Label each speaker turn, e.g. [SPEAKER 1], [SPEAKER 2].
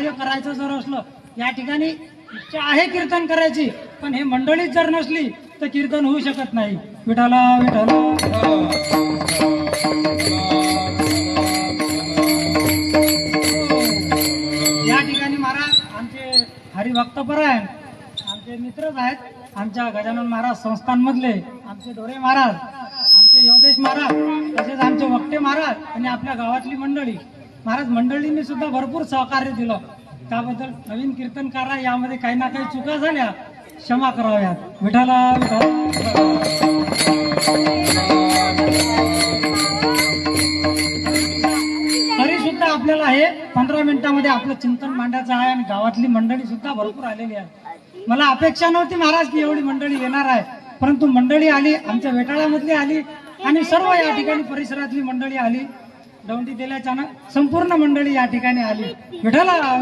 [SPEAKER 1] कार्य करायचं जर असलं, या ठिकाणी इच्छा आहे कीर्तन करायची, पण हे मंडळीच जर नसली तर कीर्तन होऊ शकत नाही. विठाला विठाला. या ठिकाणी महाराज आमचे हरिभक्तपरायण आमचे मित्रच आहेत, आमच्या गजानन महाराज संस्थांमधले आमचे डोरे महाराज, आमचे योगेश महाराज, तसेच आमचे वक्ते महाराज आणि आपल्या गावातली मंडळी. महाराज मंडळींनी सुद्धा भरपूर सहकार्य दिलं, त्याबद्दल नवीन कीर्तनकारा यामध्ये काही ना काही चुका झाल्या क्षमा कराव्यात. विठाला विठाला. तरी सुद्धा आपल्याला हे 15 मिनिटांमध्ये आपलं चिंतन मांडायचं आहे आणि गावातली मंडळी सुद्धा भरपूर आलेली आहे. मला अपेक्षा नव्हती महाराज की एवढी मंडळी येणार आहे, परंतु मंडळी आली, आमच्या वेटाळ्यामधली आली आणि सर्व या ठिकाणी परिसरातली मंडळी आली. दौंडी दिल्याच्यानं संपूर्ण मंडळी या ठिकाणी आली. विठाला.